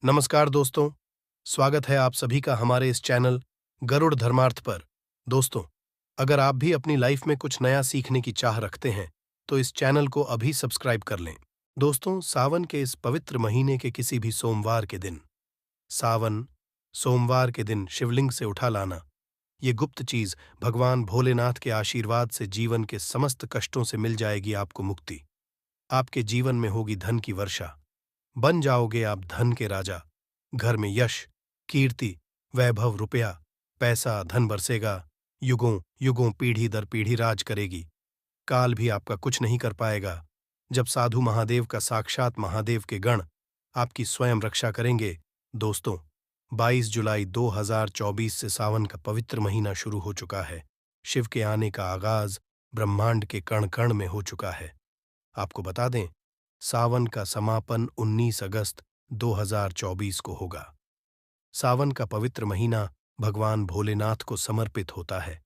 नमस्कार दोस्तों, स्वागत है आप सभी का हमारे इस चैनल गरुड़ धर्मार्थ पर। दोस्तों, अगर आप भी अपनी लाइफ में कुछ नया सीखने की चाह रखते हैं, तो इस चैनल को अभी सब्सक्राइब कर लें। दोस्तों, सावन के इस पवित्र महीने के किसी भी सोमवार के दिन, सावन सोमवार के दिन शिवलिंग से उठा लाना, ये गुप्त चीज भगवान भोलेनाथ के आशीर्वाद से जीवन के समस्त कष्टों से मिल जाएगी आपको मुक्ति। आपके जीवन में होगी धन की वर्षा, बन जाओगे आप धन के राजा। घर में यश, कीर्ति, वैभव, रुपया, पैसा, धन बरसेगा। युगों युगों पीढ़ी दर पीढ़ी राज करेगी। काल भी आपका कुछ नहीं कर पाएगा। जब साधु महादेव का साक्षात महादेव के गण आपकी स्वयं रक्षा करेंगे। दोस्तों, 22 जुलाई 2024 से सावन का पवित्र महीना शुरू हो चुका है। शिव के आने का आगाज ब्रह्मांड के कण कण में हो चुका है। आपको बता दें, सावन का समापन 19 अगस्त 2024 को होगा। सावन का पवित्र महीना भगवान भोलेनाथ को समर्पित होता है।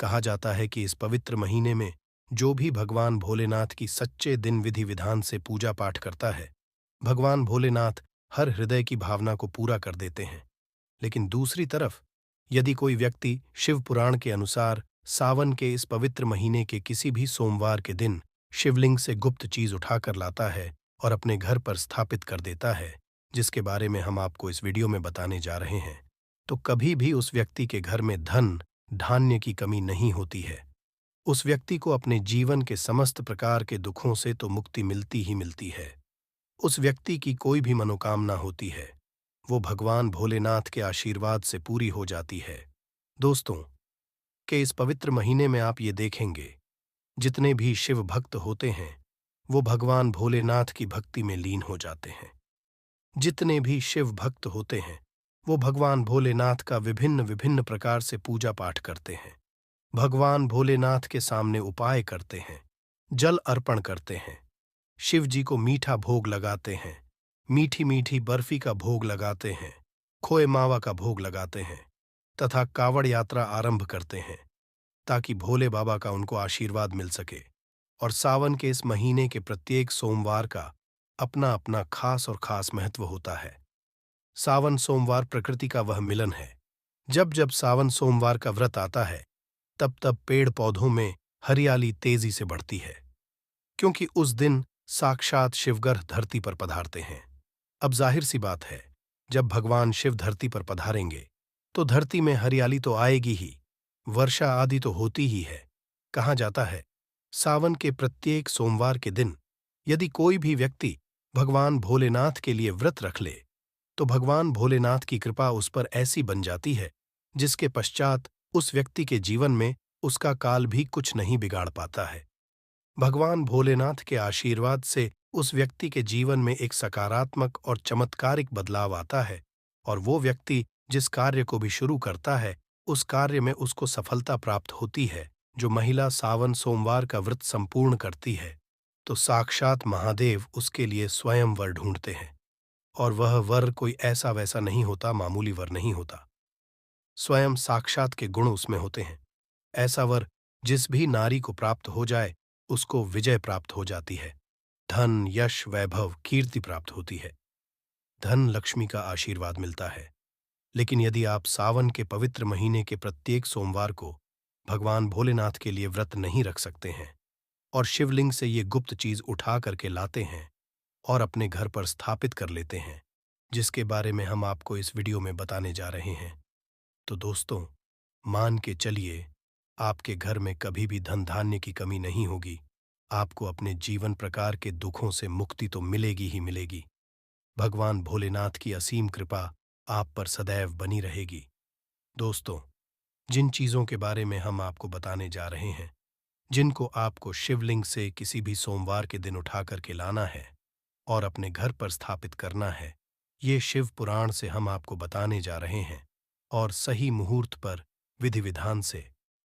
कहा जाता है कि इस पवित्र महीने में जो भी भगवान भोलेनाथ की सच्चे दिन विधि विधान से पूजा पाठ करता है, भगवान भोलेनाथ हर हृदय की भावना को पूरा कर देते हैं। लेकिन दूसरी तरफ, यदि कोई व्यक्ति शिव पुराण के अनुसार सावन के इस पवित्र महीने के किसी भी सोमवार के दिन शिवलिंग से गुप्त चीज उठाकर लाता है और अपने घर पर स्थापित कर देता है, जिसके बारे में हम आपको इस वीडियो में बताने जा रहे हैं, तो कभी भी उस व्यक्ति के घर में धन धान्य की कमी नहीं होती है। उस व्यक्ति को अपने जीवन के समस्त प्रकार के दुखों से तो मुक्ति मिलती ही मिलती है। उस व्यक्ति की कोई भी मनोकामना होती है, वो भगवान भोलेनाथ के आशीर्वाद से पूरी हो जाती है। दोस्तों, के इस पवित्र महीने में आप ये देखेंगे, जितने भी शिव भक्त होते हैं, वो भगवान भोलेनाथ की भक्ति में लीन हो जाते हैं। जितने भी शिव भक्त होते हैं, वो भगवान भोलेनाथ का विभिन्न विभिन्न प्रकार से पूजा पाठ करते हैं। भगवान भोलेनाथ के सामने उपाय करते हैं, जल अर्पण करते हैं, शिव जी को मीठा भोग लगाते हैं, मीठी मीठी बर्फी का भोग लगाते हैं, खोए मावा का भोग लगाते हैं तथा कावड़ यात्रा आरंभ करते हैं, ताकि भोले बाबा का उनको आशीर्वाद मिल सके। और सावन के इस महीने के प्रत्येक सोमवार का अपना अपना खास और खास महत्व होता है। सावन सोमवार प्रकृति का वह मिलन है। जब जब सावन सोमवार का व्रत आता है, तब तब पेड़ पौधों में हरियाली तेजी से बढ़ती है, क्योंकि उस दिन साक्षात शिवगर्भ धरती पर पधारते हैं। अब जाहिर सी बात है, जब भगवान शिव धरती पर पधारेंगे, तो धरती में हरियाली तो आएगी ही, वर्षा आदि तो होती ही है। कहा जाता है, सावन के प्रत्येक सोमवार के दिन यदि कोई भी व्यक्ति भगवान भोलेनाथ के लिए व्रत रख ले, तो भगवान भोलेनाथ की कृपा उस पर ऐसी बन जाती है, जिसके पश्चात उस व्यक्ति के जीवन में उसका काल भी कुछ नहीं बिगाड़ पाता है। भगवान भोलेनाथ के आशीर्वाद से उस व्यक्ति के जीवन में एक सकारात्मक और चमत्कारिक बदलाव आता है, और वो व्यक्ति जिस कार्य को भी शुरू करता है, उस कार्य में उसको सफलता प्राप्त होती है। जो महिला सावन सोमवार का व्रत संपूर्ण करती है, तो साक्षात महादेव उसके लिए स्वयं वर ढूंढते हैं, और वह वर कोई ऐसा वैसा नहीं होता, मामूली वर नहीं होता। स्वयं साक्षात के गुण उसमें होते हैं। ऐसा वर जिस भी नारी को प्राप्त हो जाए, उसको विजय प्राप्त हो जाती है, धन, यश, वैभव, कीर्ति प्राप्त होती है, धन लक्ष्मी का आशीर्वाद मिलता है। लेकिन यदि आप सावन के पवित्र महीने के प्रत्येक सोमवार को भगवान भोलेनाथ के लिए व्रत नहीं रख सकते हैं, और शिवलिंग से ये गुप्त चीज उठा करके लाते हैं और अपने घर पर स्थापित कर लेते हैं, जिसके बारे में हम आपको इस वीडियो में बताने जा रहे हैं, तो दोस्तों, मान के चलिए, आपके घर में कभी भी धन धान्य की कमी नहीं होगी। आपको अपने जीवन प्रकार के दुखों से मुक्ति तो मिलेगी ही मिलेगी। भगवान भोलेनाथ की असीम कृपा आप पर सदैव बनी रहेगी। दोस्तों, जिन चीजों के बारे में हम आपको बताने जा रहे हैं, जिनको आपको शिवलिंग से किसी भी सोमवार के दिन उठा करके लाना है और अपने घर पर स्थापित करना है, ये शिव पुराण से हम आपको बताने जा रहे हैं। और सही मुहूर्त पर विधि विधान से,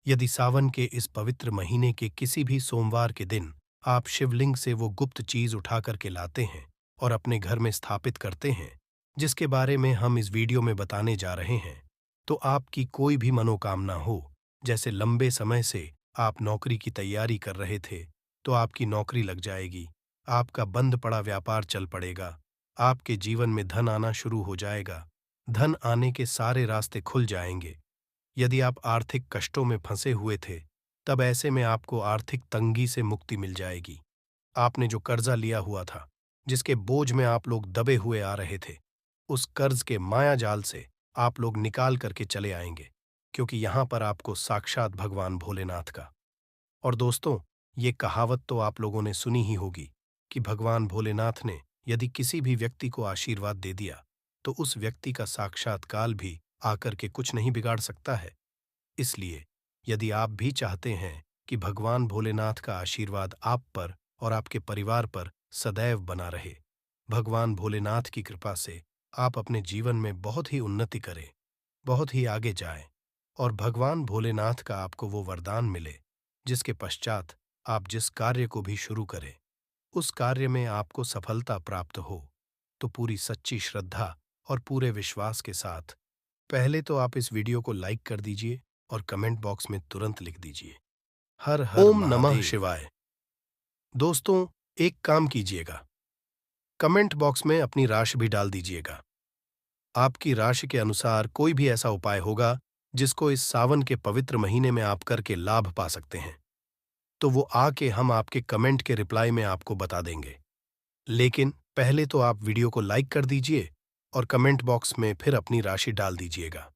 यदि सावन के इस पवित्र महीने के किसी भी सोमवार के दिन आप शिवलिंग से वो गुप्त चीज उठा करके लाते हैं और अपने घर में स्थापित करते हैं, जिसके बारे में हम इस वीडियो में बताने जा रहे हैं, तो आपकी कोई भी मनोकामना हो, जैसे लंबे समय से आप नौकरी की तैयारी कर रहे थे, तो आपकी नौकरी लग जाएगी, आपका बंद पड़ा व्यापार चल पड़ेगा, आपके जीवन में धन आना शुरू हो जाएगा। धन आने के सारे रास्ते खुल जाएंगे। यदि आप आर्थिक कष्टों में फंसे हुए थे, तब ऐसे में आपको आर्थिक तंगी से मुक्ति मिल जाएगी। आपने जो कर्जा लिया हुआ था, जिसके बोझ में आप लोग दबे हुए आ रहे थे, उस कर्ज के माया जाल से आप लोग निकाल करके चले आएंगे, क्योंकि यहां पर आपको साक्षात भगवान भोलेनाथ का। और दोस्तों, ये कहावत तो आप लोगों ने सुनी ही होगी कि भगवान भोलेनाथ ने यदि किसी भी व्यक्ति को आशीर्वाद दे दिया, तो उस व्यक्ति का साक्षात काल भी आकर के कुछ नहीं बिगाड़ सकता है। इसलिए यदि आप भी चाहते हैं कि भगवान भोलेनाथ का आशीर्वाद आप पर और आपके परिवार पर सदैव बना रहे, भगवान भोलेनाथ की कृपा से आप अपने जीवन में बहुत ही उन्नति करें, बहुत ही आगे जाएं, और भगवान भोलेनाथ का आपको वो वरदान मिले जिसके पश्चात आप जिस कार्य को भी शुरू करें, उस कार्य में आपको सफलता प्राप्त हो, तो पूरी सच्ची श्रद्धा और पूरे विश्वास के साथ पहले तो आप इस वीडियो को लाइक कर दीजिए और कमेंट बॉक्स में तुरंत लिख दीजिए, हर हर ओम नमः शिवाय। दोस्तों, एक काम कीजिएगा, कमेंट बॉक्स में अपनी राशि भी डाल दीजिएगा। आपकी राशि के अनुसार कोई भी ऐसा उपाय होगा जिसको इस सावन के पवित्र महीने में आप करके लाभ पा सकते हैं, तो वो आके हम आपके कमेंट के रिप्लाई में आपको बता देंगे। लेकिन पहले तो आप वीडियो को लाइक कर दीजिए और कमेंट बॉक्स में फिर अपनी राशि डाल दीजिएगा।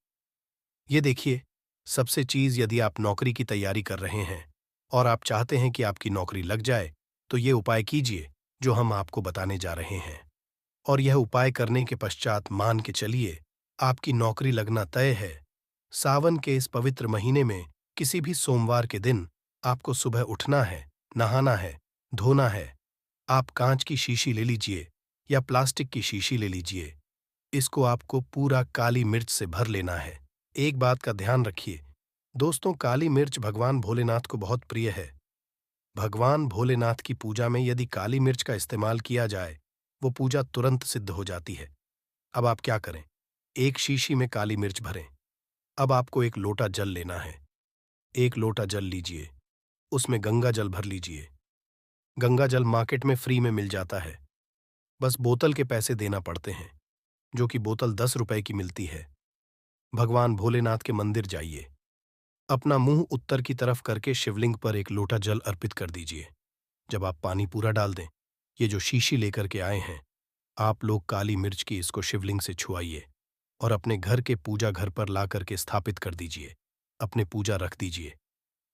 ये देखिए, सबसे चीज, यदि आप नौकरी की तैयारी कर रहे हैं और आप चाहते हैं कि आपकी नौकरी लग जाए, तो ये उपाय कीजिए जो हम आपको बताने जा रहे हैं। और यह उपाय करने के पश्चात मान के चलिए आपकी नौकरी लगना तय है। सावन के इस पवित्र महीने में किसी भी सोमवार के दिन आपको सुबह उठना है, नहाना है, धोना है। आप कांच की शीशी ले लीजिए या प्लास्टिक की शीशी ले लीजिए। इसको आपको पूरा काली मिर्च से भर लेना है। एक बात का ध्यान रखिए दोस्तों, काली मिर्च भगवान भोलेनाथ को बहुत प्रिय है। भगवान भोलेनाथ की पूजा में यदि काली मिर्च का इस्तेमाल किया जाए, वो पूजा तुरंत सिद्ध हो जाती है। अब आप क्या करें, एक शीशी में काली मिर्च भरें। अब आपको एक लोटा जल लेना है। एक लोटा जल लीजिए, उसमें गंगा जल भर लीजिए। गंगा जल मार्केट में फ्री में मिल जाता है, बस बोतल के पैसे देना पड़ते हैं, जो कि बोतल 10 रुपए की मिलती है। भगवान भोलेनाथ के मंदिर जाइए, अपना मुंह उत्तर की तरफ करके शिवलिंग पर एक लोटा जल अर्पित कर दीजिए। जब आप पानी पूरा डाल दें, ये जो शीशी लेकर के आए हैं, आप लोग काली मिर्च की इसको शिवलिंग से छुआइए और अपने घर के पूजा घर पर ला करके स्थापित कर दीजिए। अपने पूजा रख दीजिए।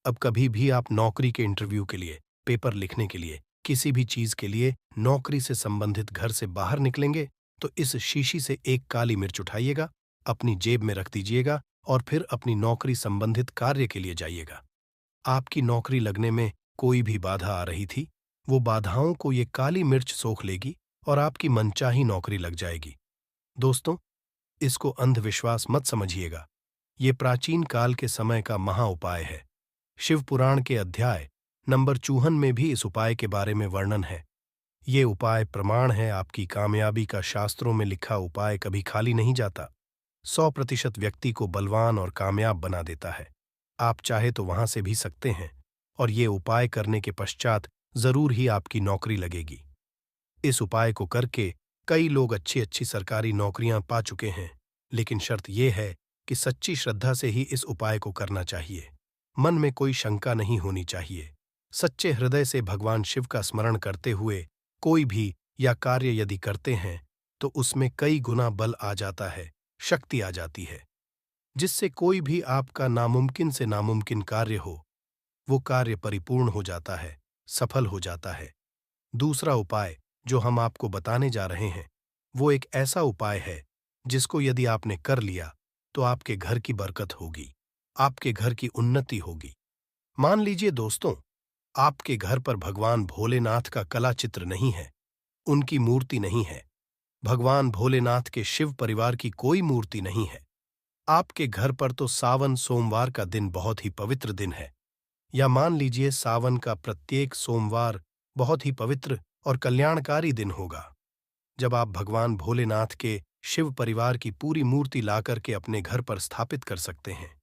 अब कभी भी आप नौकरी के इंटरव्यू के लिए, पेपर लिखने के लिए, किसी भी चीज के लिए नौकरी से संबंधित घर से बाहर निकलेंगे, तो इस शीशी से एक काली मिर्च उठाइएगा, अपनी जेब में रख दीजिएगा और फिर अपनी नौकरी संबंधित कार्य के लिए जाइएगा। आपकी नौकरी लगने में कोई भी बाधा आ रही थी, वो बाधाओं को ये काली मिर्च सोख लेगी और आपकी मनचाही नौकरी लग जाएगी। दोस्तों, इसको अंधविश्वास मत समझिएगा। ये प्राचीन काल के समय का महा उपाय है। शिव पुराण के अध्याय नंबर 54 में भी इस उपाय के बारे में वर्णन है। ये उपाय प्रमाण है आपकी कामयाबी का। शास्त्रों में लिखा उपाय कभी खाली नहीं जाता। 100% व्यक्ति को बलवान और कामयाब बना देता है। आप चाहे तो वहां से भी सकते हैं, और ये उपाय करने के पश्चात जरूर ही आपकी नौकरी लगेगी। इस उपाय को करके कई लोग अच्छी अच्छी सरकारी नौकरियां पा चुके हैं, लेकिन शर्त यह है कि सच्ची श्रद्धा से ही इस उपाय को करना चाहिए। मन में कोई शंका नहीं होनी चाहिए। सच्चे हृदय से भगवान शिव का स्मरण करते हुए कोई भी या कार्य यदि करते हैं, तो उसमें कई गुना बल आ जाता है, शक्ति आ जाती है, जिससे कोई भी आपका नामुमकिन से नामुमकिन कार्य हो, वो कार्य परिपूर्ण हो जाता है, सफल हो जाता है। दूसरा उपाय जो हम आपको बताने जा रहे हैं, वो एक ऐसा उपाय है जिसको यदि आपने कर लिया तो आपके घर की बरकत होगी, आपके घर की उन्नति होगी। मान लीजिए दोस्तों, आपके घर पर भगवान भोलेनाथ का कला चित्र नहीं है, उनकी मूर्ति नहीं है, भगवान भोलेनाथ के शिव परिवार की कोई मूर्ति नहीं है। आपके घर पर तो सावन सोमवार का दिन बहुत ही पवित्र दिन है, या मान लीजिए सावन का प्रत्येक सोमवार बहुत ही पवित्र और कल्याणकारी दिन होगा, जब आप भगवान भोलेनाथ के शिव परिवार की पूरी मूर्ति लाकर के अपने घर पर स्थापित कर सकते हैं।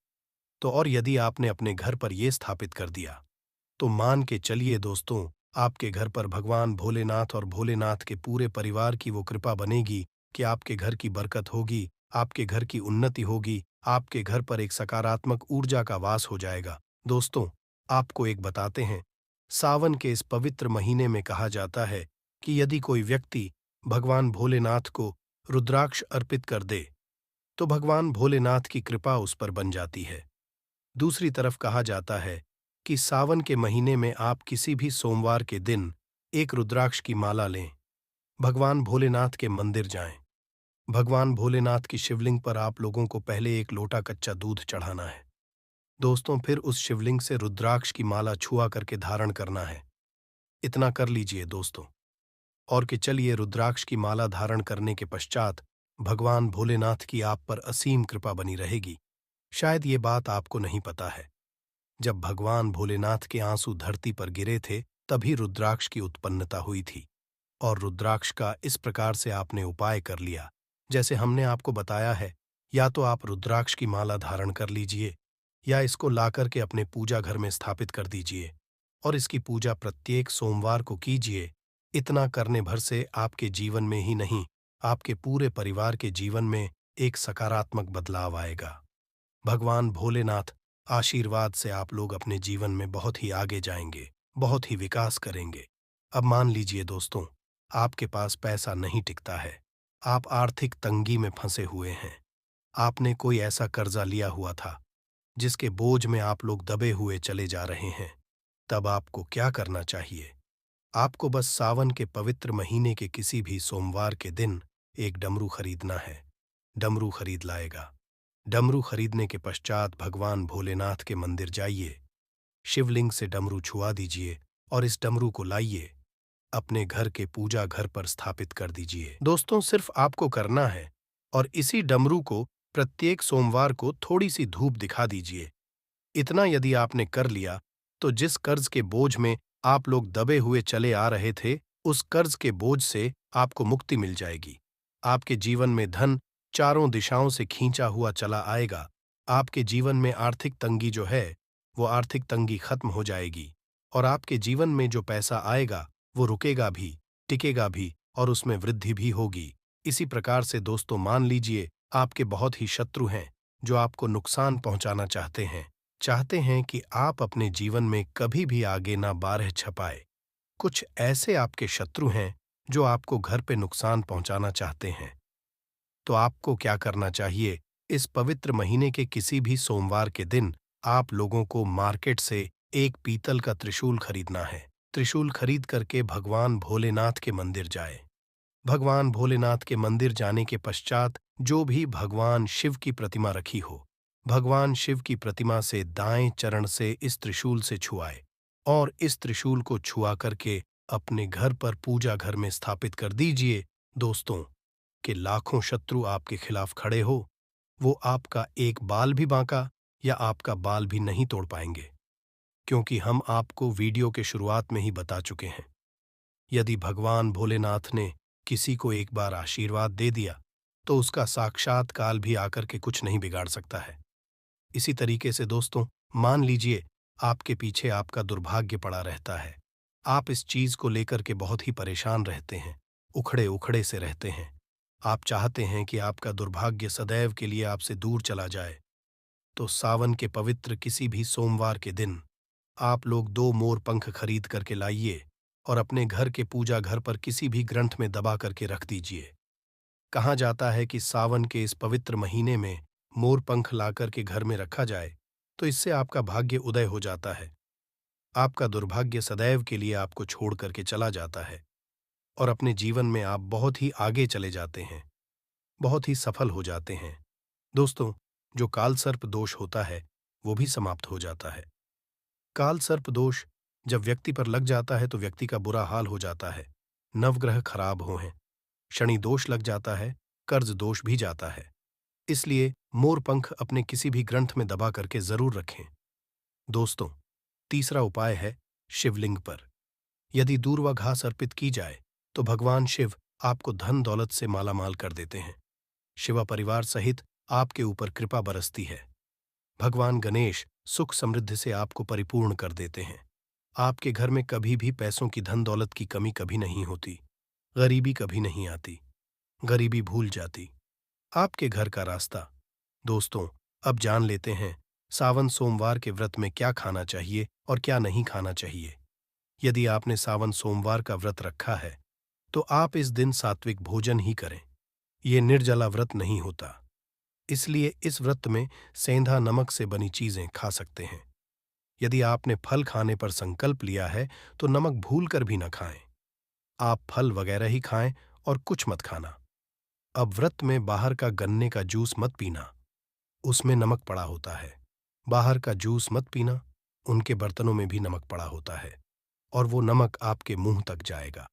तो और यदि आपने अपने घर पर यह स्थापित कर दिया, तो मान के चलिए दोस्तों, आपके घर पर भगवान भोलेनाथ और भोलेनाथ के पूरे परिवार की वो कृपा बनेगी कि आपके घर की बरकत होगी, आपके घर की उन्नति होगी, आपके घर पर एक सकारात्मक ऊर्जा का वास हो जाएगा। दोस्तों, आपको एक बताते हैं, सावन के इस पवित्र महीने में कहा जाता है कि यदि कोई व्यक्ति भगवान भोलेनाथ को रुद्राक्ष अर्पित कर दे, तो भगवान भोलेनाथ की कृपा उस पर बन जाती है। दूसरी तरफ कहा जाता है कि सावन के महीने में आप किसी भी सोमवार के दिन एक रुद्राक्ष की माला लें, भगवान भोलेनाथ के मंदिर जाएं। भगवान भोलेनाथ की शिवलिंग पर आप लोगों को पहले एक लोटा कच्चा दूध चढ़ाना है। दोस्तों, फिर उस शिवलिंग से रुद्राक्ष की माला छुआ करके धारण करना है। इतना कर लीजिए दोस्तों, और कि चलिए रुद्राक्ष की माला धारण करने के पश्चात भगवान भोलेनाथ की आप पर असीम कृपा बनी रहेगी। शायद ये बात आपको नहीं पता है, जब भगवान भोलेनाथ के आंसू धरती पर गिरे थे तभी रुद्राक्ष की उत्पन्नता हुई थी, और रुद्राक्ष का इस प्रकार से आपने उपाय कर लिया जैसे हमने आपको बताया है। या तो आप रुद्राक्ष की माला धारण कर लीजिए, या इसको लाकर के अपने पूजा घर में स्थापित कर दीजिए और इसकी पूजा प्रत्येक सोमवार को कीजिए। इतना करने भर से आपके जीवन में ही नहीं, आपके पूरे परिवार के जीवन में एक सकारात्मक बदलाव आएगा। भगवान भोलेनाथ आशीर्वाद से आप लोग अपने जीवन में बहुत ही आगे जाएंगे, बहुत ही विकास करेंगे। अब मान लीजिए दोस्तों, आपके पास पैसा नहीं टिकता है, आप आर्थिक तंगी में फंसे हुए हैं, आपने कोई ऐसा कर्जा लिया हुआ था जिसके बोझ में आप लोग दबे हुए चले जा रहे हैं। तब आपको क्या करना चाहिए? आपको बस सावन के पवित्र महीने के किसी भी सोमवार के दिन एक डमरू खरीदना है। डमरू खरीद लाएगा। डमरू खरीदने के पश्चात भगवान भोलेनाथ के मंदिर जाइए, शिवलिंग से डमरू छुआ दीजिए और इस डमरू को लाइए, अपने घर के पूजा घर पर स्थापित कर दीजिए। दोस्तों, सिर्फ आपको करना है, और इसी डमरू को प्रत्येक सोमवार को थोड़ी सी धूप दिखा दीजिए। इतना यदि आपने कर लिया तो जिस कर्ज के बोझ में आप लोग दबे हुए चले आ रहे थे, उस कर्ज के बोझ से आपको मुक्ति मिल जाएगी। आपके जीवन में धन चारों दिशाओं से खींचा हुआ चला आएगा। आपके जीवन में आर्थिक तंगी जो है, वो आर्थिक तंगी खत्म हो जाएगी, और आपके जीवन में जो पैसा आएगा वो रुकेगा भी, टिकेगा भी, और उसमें वृद्धि भी होगी। इसी प्रकार से दोस्तों, मान लीजिए आपके बहुत ही शत्रु हैं जो आपको नुकसान पहुंचाना चाहते हैं कि आप अपने जीवन में कभी भी आगे ना बारह छपाए। कुछ ऐसे आपके शत्रु हैं जो आपको घर पे नुकसान पहुंचाना चाहते हैं। तो आपको क्या करना चाहिए? इस पवित्र महीने के किसी भी सोमवार के दिन आप लोगों को मार्केट से एक पीतल का त्रिशूल खरीदना है। त्रिशूल खरीद करके भगवान भोलेनाथ के मंदिर जाए। भगवान भोलेनाथ के मंदिर जाने के पश्चात जो भी भगवान शिव की प्रतिमा रखी हो, भगवान शिव की प्रतिमा से दाएं चरण से इस त्रिशूल से छुआए, और इस त्रिशूल को छुआ करके अपने घर पर पूजा घर में स्थापित कर दीजिए। दोस्तों, कि लाखों शत्रु आपके खिलाफ खड़े हो, वो आपका एक बाल भी बांका या आपका बाल भी नहीं तोड़ पाएंगे, क्योंकि हम आपको वीडियो के शुरुआत में ही बता चुके हैं, यदि भगवान भोलेनाथ ने किसी को एक बार आशीर्वाद दे दिया तो उसका साक्षात काल भी आकर के कुछ नहीं बिगाड़ सकता है। इसी तरीके से दोस्तों, मान लीजिए आपके पीछे आपका दुर्भाग्य पड़ा रहता है, आप इस चीज को लेकर के बहुत ही परेशान रहते हैं, उखड़े उखड़े से रहते हैं, आप चाहते हैं कि आपका दुर्भाग्य सदैव के लिए आपसे दूर चला जाए, तो सावन के पवित्र किसी भी सोमवार के दिन आप लोग 2 मोर पंख खरीद करके लाइए और अपने घर के पूजा घर पर किसी भी ग्रंथ में दबा करके रख दीजिए। कहा जाता है कि सावन के इस पवित्र महीने में मोर पंख ला करके घर में रखा जाए तो इससे आपका भाग्य उदय हो जाता है, आपका दुर्भाग्य सदैव के लिए आपको छोड़ करके चला जाता है, और अपने जीवन में आप बहुत ही आगे चले जाते हैं, बहुत ही सफल हो जाते हैं। दोस्तों, जो काल सर्प दोष होता है वो भी समाप्त हो जाता है। काल सर्प दोष जब व्यक्ति पर लग जाता है तो व्यक्ति का बुरा हाल हो जाता है, नवग्रह खराब हो हैं, शनि दोष लग जाता है, कर्ज दोष भी जाता है। इसलिए मोर पंख अपने किसी भी ग्रंथ में दबा करके जरूर रखें। दोस्तों, तीसरा उपाय है शिवलिंग पर यदि दूर्वा घास अर्पित की जाए तो भगवान शिव आपको धन दौलत से मालामाल कर देते हैं। शिवा परिवार सहित आपके ऊपर कृपा बरसती है। भगवान गणेश सुख समृद्धि से आपको परिपूर्ण कर देते हैं। आपके घर में कभी भी पैसों की धन दौलत की कमी कभी नहीं होती, गरीबी कभी नहीं आती, गरीबी भूल जाती। आपके घर का रास्ता। दोस्तों, अब जान लेते हैं सावन सोमवार के व्रत में क्या खाना चाहिए और क्या नहीं खाना चाहिए। यदि आपने सावन सोमवार का व्रत रखा है तो आप इस दिन सात्विक भोजन ही करें। ये निर्जला व्रत नहीं होता, इसलिए इस व्रत में सेंधा नमक से बनी चीजें खा सकते हैं। यदि आपने फल खाने पर संकल्प लिया है तो नमक भूल कर भी न खाएं। आप फल वगैरह ही खाएं और कुछ मत खाना। अब व्रत में बाहर का गन्ने का जूस मत पीना, उसमें नमक पड़ा होता है। बाहर का जूस मत पीना, उनके बर्तनों में भी नमक पड़ा होता है और वो नमक आपके मुंह तक जाएगा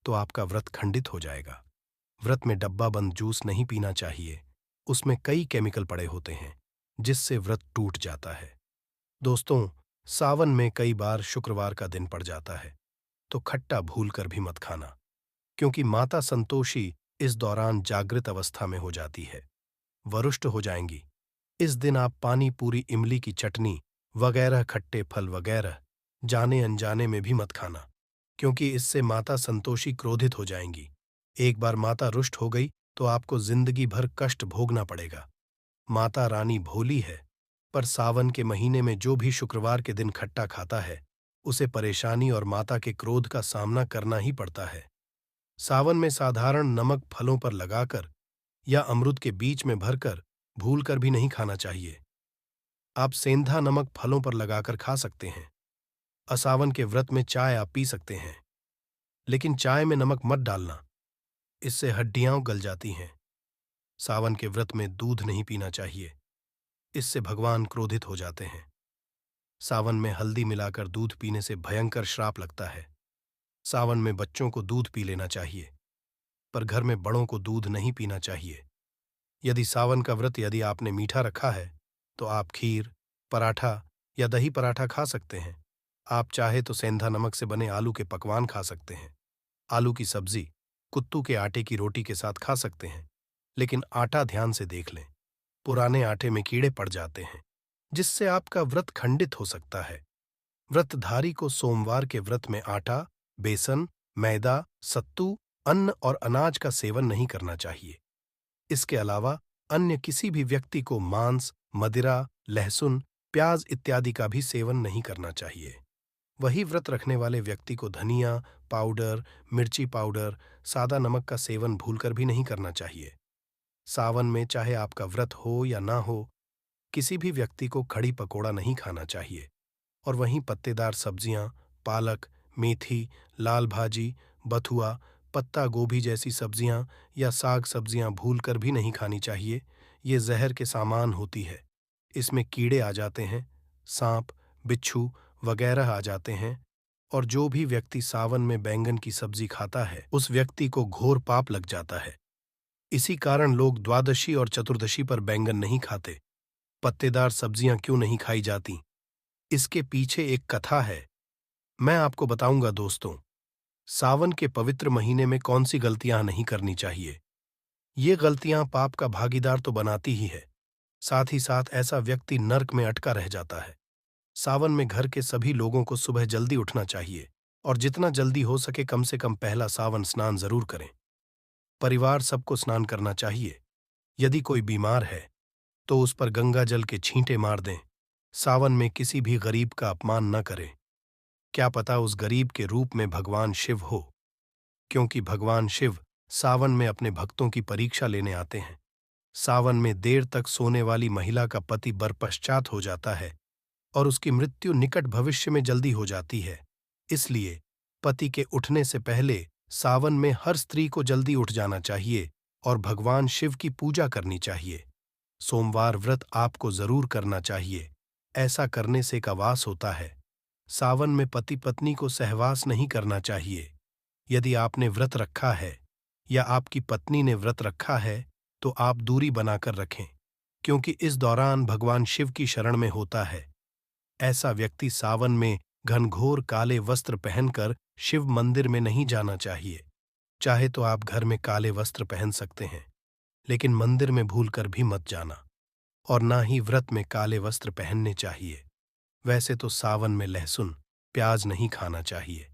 तो आपका व्रत खंडित हो जाएगा। व्रत में डब्बा बंद जूस नहीं पीना चाहिए, उसमें कई केमिकल पड़े होते हैं जिससे व्रत टूट जाता है। दोस्तों, सावन में कई बार शुक्रवार का दिन पड़ जाता है तो खट्टा भूल कर भी मत खाना, क्योंकि माता संतोषी इस दौरान जागृत अवस्था में हो जाती है, वरुष्ट हो जाएंगी। इस दिन आप पानी पूरी, इमली की चटनी वगैरह खट्टे फल वगैरह जाने अनजाने में भी मत खाना, क्योंकि इससे माता संतोषी क्रोधित हो जाएंगी। एक बार माता रुष्ट हो गई तो आपको जिंदगी भर कष्ट भोगना पड़ेगा। माता रानी भोली है, पर सावन के महीने में जो भी शुक्रवार के दिन खट्टा खाता है उसे परेशानी और माता के क्रोध का सामना करना ही पड़ता है। सावन में साधारण नमक फलों पर लगाकर या अमृत के बीच में भरकर भूल कर भी नहीं खाना चाहिए। आप सेंधा नमक फलों पर लगाकर खा सकते हैं। असावन के व्रत में चाय आप पी सकते हैं, लेकिन चाय में नमक मत डालना, इससे हड्डियां गल जाती हैं। सावन के व्रत में दूध नहीं पीना चाहिए, इससे भगवान क्रोधित हो जाते हैं। सावन में हल्दी मिलाकर दूध पीने से भयंकर श्राप लगता है। सावन में बच्चों को दूध पी लेना चाहिए, पर घर में बड़ों को दूध नहीं पीना चाहिए। यदि सावन का व्रत यदि आपने मीठा रखा है तो आप खीर, पराठा या दही पराठा खा सकते हैं। आप चाहे तो सेंधा नमक से बने आलू के पकवान खा सकते हैं। आलू की सब्जी कुत्तू के आटे की रोटी के साथ खा सकते हैं, लेकिन आटा ध्यान से देख लें, पुराने आटे में कीड़े पड़ जाते हैं जिससे आपका व्रत खंडित हो सकता है। व्रतधारी को सोमवार के व्रत में आटा, बेसन, मैदा, सत्तू, अन्न और अनाज का सेवन नहीं करना चाहिए। इसके अलावा अन्य किसी भी व्यक्ति को मांस, मदिरा, लहसुन, प्याज इत्यादि का भी सेवन नहीं करना चाहिए। वही व्रत रखने वाले व्यक्ति को धनिया पाउडर, मिर्ची पाउडर, सादा नमक का सेवन भूलकर भी नहीं करना चाहिए। सावन में चाहे आपका व्रत हो या ना हो, किसी भी व्यक्ति को कढ़ी पकोड़ा नहीं खाना चाहिए और वहीं पत्तेदार सब्जियां, पालक, मेथी, लाल भाजी, बथुआ, पत्ता गोभी जैसी सब्जियां या साग सब्जियां भूलकर भी नहीं खानी चाहिए। ये जहर के सामान होती है, इसमें कीड़े आ जाते हैं, सांप, बिच्छू वगैरह आ जाते हैं और जो भी व्यक्ति सावन में बैंगन की सब्जी खाता है उस व्यक्ति को घोर पाप लग जाता है। इसी कारण लोग द्वादशी और चतुर्दशी पर बैंगन नहीं खाते। पत्तेदार सब्जियां क्यों नहीं खाई जाती, इसके पीछे एक कथा है, मैं आपको बताऊंगा। दोस्तों, सावन के पवित्र महीने में कौन सी गलतियां नहीं करनी चाहिए। ये गलतियां पाप का भागीदार तो बनाती ही है, साथ ही साथ ऐसा व्यक्ति नर्क में अटका रह जाता है। सावन में घर के सभी लोगों को सुबह जल्दी उठना चाहिए और जितना जल्दी हो सके कम से कम पहला सावन स्नान जरूर करें। परिवार सबको स्नान करना चाहिए। यदि कोई बीमार है तो उस पर गंगा जल के छींटे मार दें। सावन में किसी भी गरीब का अपमान न करें, क्या पता उस गरीब के रूप में भगवान शिव हो, क्योंकि भगवान शिव सावन में अपने भक्तों की परीक्षा लेने आते हैं। सावन में देर तक सोने वाली महिला का पति बरपश्चात हो जाता है और उसकी मृत्यु निकट भविष्य में जल्दी हो जाती है। इसलिए पति के उठने से पहले सावन में हर स्त्री को जल्दी उठ जाना चाहिए और भगवान शिव की पूजा करनी चाहिए। सोमवार व्रत आपको जरूर करना चाहिए, ऐसा करने से का वास होता है। सावन में पति पत्नी को सहवास नहीं करना चाहिए। यदि आपने व्रत रखा है या आपकी पत्नी ने व्रत रखा है तो आप दूरी बनाकर रखें, क्योंकि इस दौरान भगवान शिव की शरण में होता है। ऐसा व्यक्ति सावन में घनघोर काले वस्त्र पहनकर शिव मंदिर में नहीं जाना चाहिए। चाहे तो आप घर में काले वस्त्र पहन सकते हैं, लेकिन मंदिर में भूलकर भी मत जाना और ना ही व्रत में काले वस्त्र पहनने चाहिए। वैसे तो सावन में लहसुन, प्याज नहीं खाना चाहिए।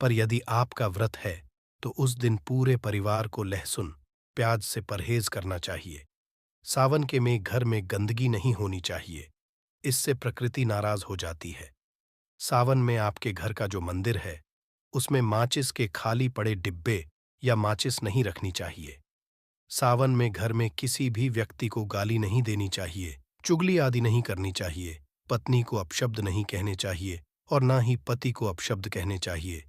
पर यदि आपका व्रत है तो उस दिन पूरे परिवार को लहसुन प्याज से परहेज करना चाहिए। सावन के में घर में गंदगी नहीं होनी चाहिए, इससे प्रकृति नाराज हो जाती है। सावन में आपके घर का जो मंदिर है उसमें माचिस के खाली पड़े डिब्बे या माचिस नहीं रखनी चाहिए। सावन में घर में किसी भी व्यक्ति को गाली नहीं देनी चाहिए, चुगली आदि नहीं करनी चाहिए, पत्नी को अपशब्द नहीं कहने चाहिए और ना ही पति को अपशब्द कहने चाहिए।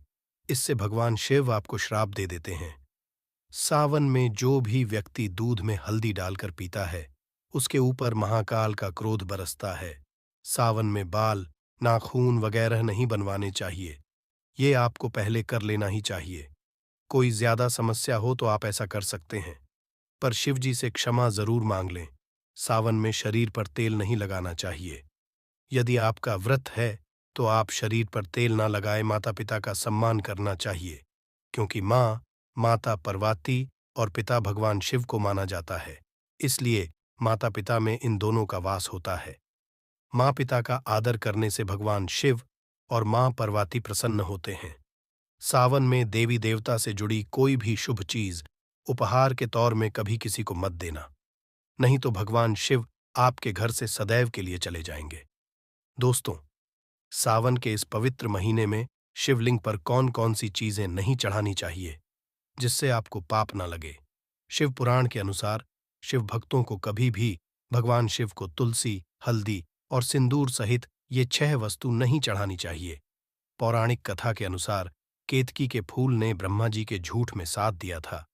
इससे भगवान शिव आपको श्राप दे देते हैं। सावन में जो भी व्यक्ति दूध में हल्दी डालकर पीता है उसके ऊपर महाकाल का क्रोध बरसता है। सावन में बाल, नाखून वगैरह नहीं बनवाने चाहिए। ये आपको पहले कर लेना ही चाहिए। कोई ज्यादा समस्या हो तो आप ऐसा कर सकते हैं, पर शिवजी से क्षमा जरूर मांग लें। सावन में शरीर पर तेल नहीं लगाना चाहिए। यदि आपका व्रत है तो आप शरीर पर तेल ना लगाए, माता पिता का सम्मान करना चाहिए, क्योंकि माँ माता पार्वती और पिता भगवान शिव को माना जाता है। इसलिए माता पिता में इन दोनों का वास होता है। माँ पिता का आदर करने से भगवान शिव और माँ पार्वती प्रसन्न होते हैं। सावन में देवी देवता से जुड़ी कोई भी शुभ चीज उपहार के तौर में कभी किसी को मत देना, नहीं तो भगवान शिव आपके घर से सदैव के लिए चले जाएंगे। दोस्तों, सावन के इस पवित्र महीने में शिवलिंग पर कौन कौन सी चीजें नहीं चढ़ानी चाहिए जिससे आपको पाप न लगे। शिव पुराण के अनुसार शिव भक्तों को कभी भी भगवान शिव को तुलसी, हल्दी और सिंदूर सहित ये 6 वस्तु नहीं चढ़ानी चाहिए। पौराणिक कथा के अनुसार केतकी के फूल ने ब्रह्मा जी के झूठ में साथ दिया था,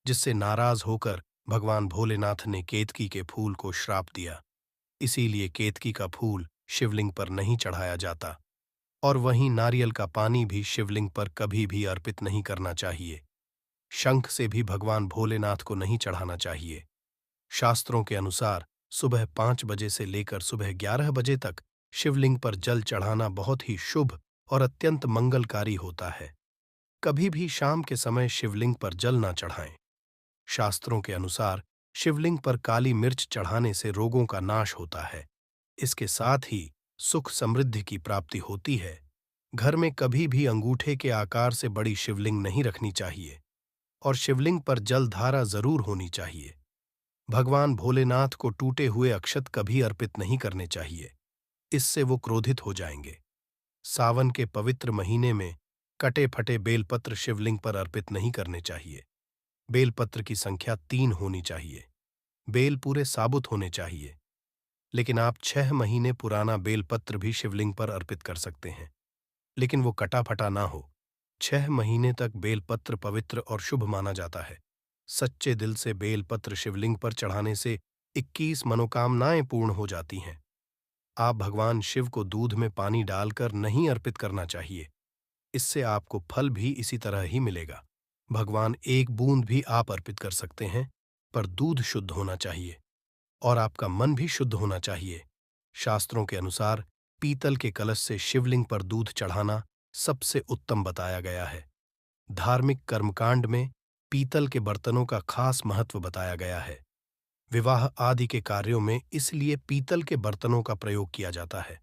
जिससे नाराज होकर भगवान भोलेनाथ ने केतकी के फूल को श्राप दिया। इसीलिए केतकी का फूल शिवलिंग पर नहीं चढ़ाया जाता, और वहीं नारियल का पानी भी शिवलिंग पर कभी भी अर्पित नहीं करना चाहिए। शंख से भी भगवान भोलेनाथ को नहीं चढ़ाना चाहिए। शास्त्रों के अनुसार सुबह 5 बजे से लेकर सुबह 11 बजे तक शिवलिंग पर जल चढ़ाना बहुत ही शुभ और अत्यंत मंगलकारी होता है। कभी भी शाम के समय शिवलिंग पर जल ना चढ़ाएं। शास्त्रों के अनुसार शिवलिंग पर काली मिर्च चढ़ाने से रोगों का नाश होता है। इसके साथ ही सुख समृद्धि की प्राप्ति होती है। घर में कभी भी अंगूठे के आकार से बड़ी शिवलिंग नहीं रखनी चाहिए और शिवलिंग पर जलधारा जरूर होनी चाहिए। भगवान भोलेनाथ को टूटे हुए अक्षत कभी अर्पित नहीं करने चाहिए, इससे वो क्रोधित हो जाएंगे। सावन के पवित्र महीने में कटे फटे बेलपत्र शिवलिंग पर अर्पित नहीं करने चाहिए। बेलपत्र की संख्या 3 होनी चाहिए। बेल पूरे साबुत होने चाहिए, लेकिन आप 6 महीने पुराना बेलपत्र भी शिवलिंग पर अर्पित कर सकते हैं, लेकिन वो कटा फटा ना हो। 6 महीने तक बेलपत्र पवित्र और शुभ माना जाता है। सच्चे दिल से बेलपत्र शिवलिंग पर चढ़ाने से 21 मनोकामनाएं पूर्ण हो जाती हैं। आप भगवान शिव को दूध में पानी डालकर नहीं अर्पित करना चाहिए, इससे आपको फल भी इसी तरह ही मिलेगा। भगवान एक बूंद भी आप अर्पित कर सकते हैं, पर दूध शुद्ध होना चाहिए और आपका मन भी शुद्ध होना चाहिए। शास्त्रों के अनुसार पीतल के कलश से शिवलिंग पर दूध चढ़ाना सबसे उत्तम बताया गया है। धार्मिक कर्मकांड में पीतल के बर्तनों का खास महत्व बताया गया है। विवाह आदि के कार्यों में इसलिए पीतल के बर्तनों का प्रयोग किया जाता है।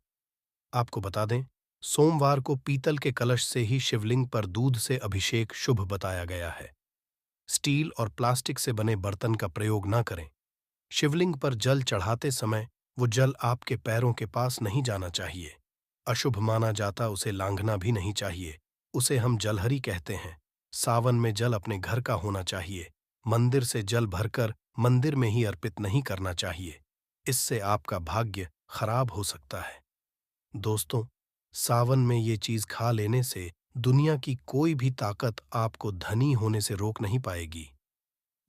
आपको बता दें, सोमवार को पीतल के कलश से ही शिवलिंग पर दूध से अभिषेक शुभ बताया गया है। स्टील और प्लास्टिक से बने बर्तन का प्रयोग न करें। शिवलिंग पर जल चढ़ाते समय वो जल आपके पैरों के पास नहीं जाना चाहिए। अशुभ माना जाता उसे लांघना भी नहीं चाहिए। उसे हम जलहरी कहते हैं। सावन में जल अपने घर का होना चाहिए। मंदिर से जल भरकर मंदिर में ही अर्पित नहीं करना चाहिए, इससे आपका भाग्य खराब हो सकता है। दोस्तों, सावन में ये चीज खा लेने से दुनिया की कोई भी ताकत आपको धनी होने से रोक नहीं पाएगी।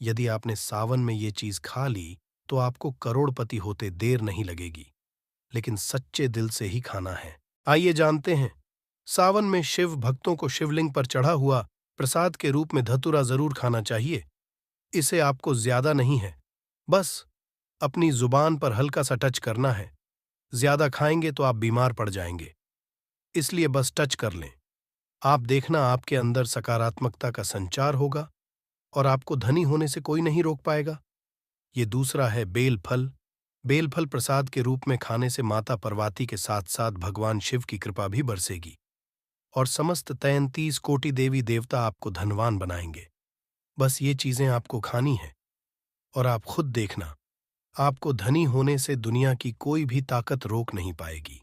यदि आपने सावन में ये चीज खा ली तो आपको करोड़पति होते देर नहीं लगेगी, लेकिन सच्चे दिल से ही खाना है। आइए जानते हैं, सावन में शिव भक्तों को शिवलिंग पर चढ़ा हुआ प्रसाद के रूप में धतूरा जरूर खाना चाहिए। इसे आपको ज्यादा नहीं है, बस अपनी जुबान पर हल्का सा टच करना है। ज्यादा खाएंगे तो आप बीमार पड़ जाएंगे, इसलिए बस टच कर लें। आप देखना आपके अंदर सकारात्मकता का संचार होगा और आपको धनी होने से कोई नहीं रोक पाएगा। ये दूसरा है बेलफल। बेलफल प्रसाद के रूप में खाने से माता पार्वती के साथ साथ भगवान शिव की कृपा भी बरसेगी। और समस्त 33 कोटि देवी देवता आपको धनवान बनाएंगे। बस ये चीजें आपको खानी है और आप खुद देखना, आपको धनी होने से दुनिया की कोई भी ताकत रोक नहीं पाएगी।